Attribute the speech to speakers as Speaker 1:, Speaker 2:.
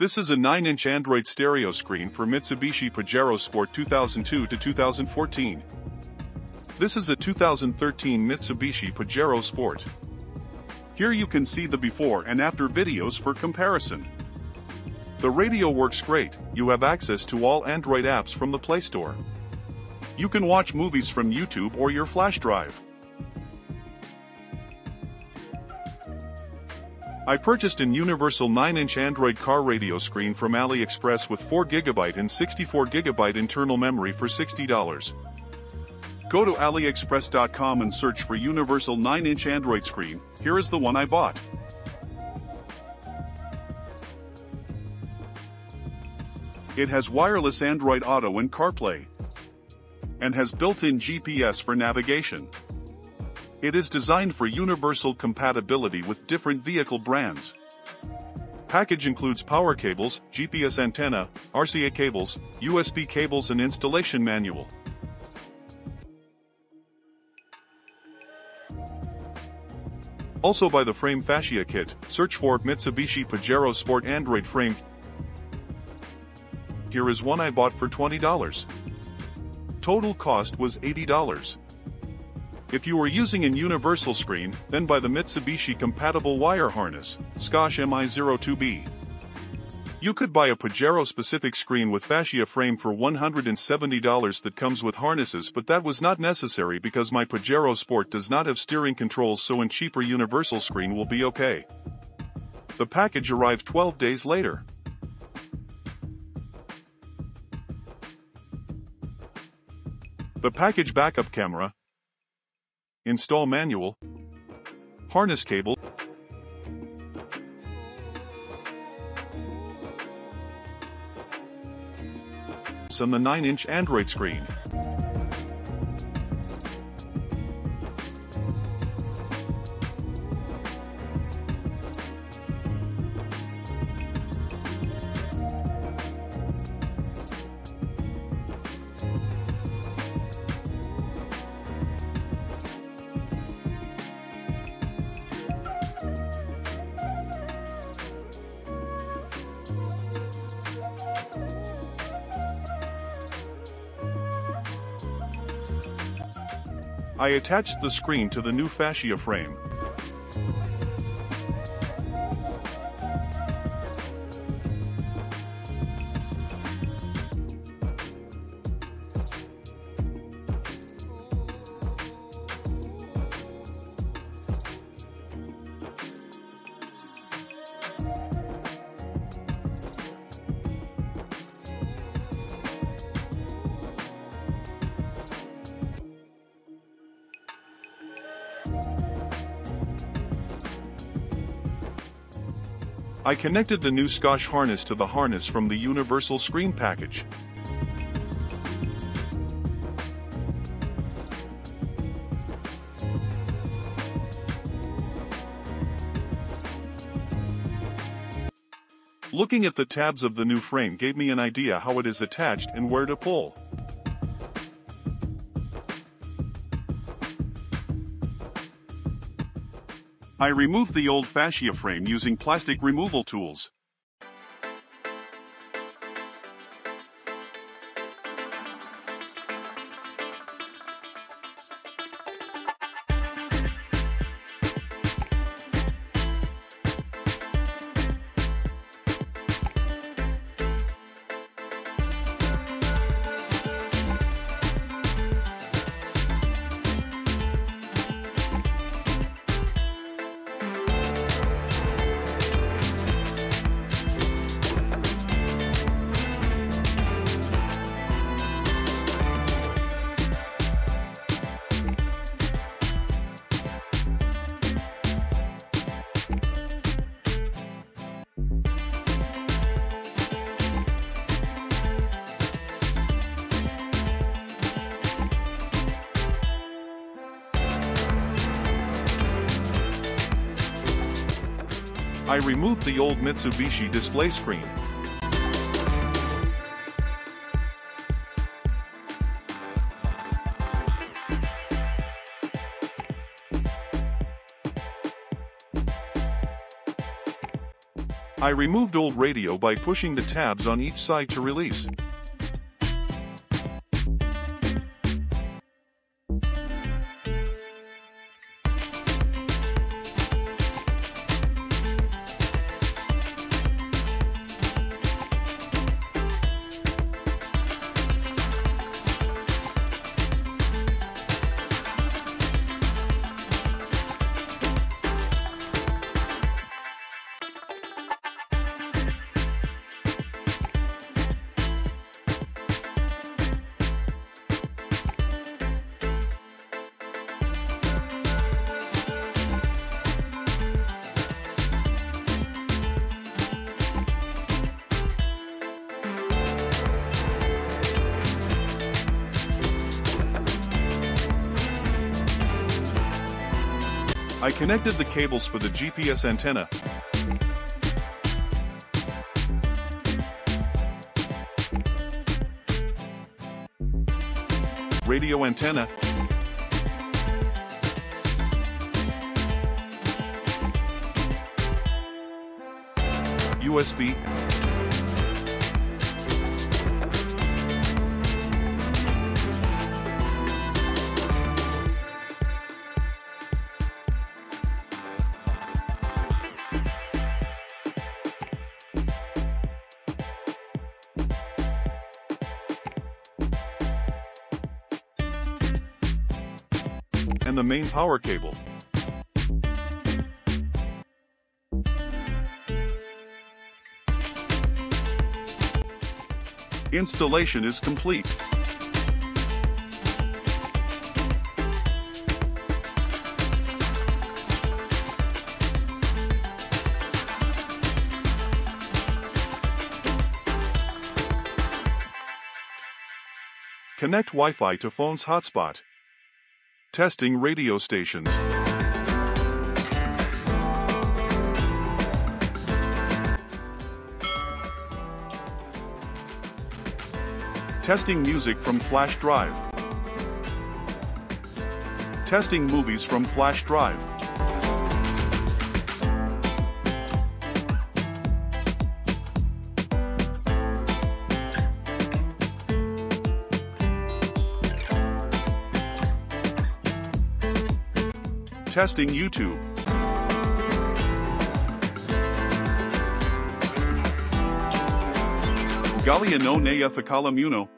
Speaker 1: This is a 9-inch Android stereo screen for Mitsubishi Pajero Sport 2002 to 2014. This is a 2013 Mitsubishi Pajero Sport. Here you can see the before and after videos for comparison. The radio works great. You have access to all Android apps from the Play Store. You can watch movies from YouTube or your flash drive. I purchased an universal 9-inch Android car radio screen from AliExpress with 4GB and 64GB internal memory for $60. Go to aliexpress.com and search for universal 9-inch Android screen. Here is the one I bought. It has wireless Android Auto and CarPlay, and has built-in GPS for navigation. It is designed for universal compatibility with different vehicle brands. Package includes power cables, GPS antenna, RCA cables, USB cables and installation manual. Also buy the frame fascia kit. Search for Mitsubishi Pajero Sport Android frame. Here is one I bought for $20. Total cost was $80. If you are using an universal screen, then buy the Mitsubishi compatible wire harness, Scosche MI02B. You could buy a Pajero specific screen with fascia frame for $170 that comes with harnesses, but that was not necessary because my Pajero Sport does not have steering controls, so a cheaper universal screen will be okay. The package arrived 12 days later. The package backup camera, install manual, harness cable, and the 9-inch Android screen. I attached the screen to the new fascia frame. I connected the new Scosche harness to the harness from the universal screen package. Looking at the tabs of the new frame gave me an idea how it is attached and where to pull. I removed the old fascia frame using plastic removal tools. I removed the old Mitsubishi display screen. I removed old radio by pushing the tabs on each side to release. I connected the cables for the GPS antenna. Radio antenna. USB. And the main power cable. Installation is complete. Connect Wi-Fi to phone's hotspot. Testing radio stations. Testing music from flash drive. Testing movies from flash drive. Testing YouTube. Galia no ne ethicala muno.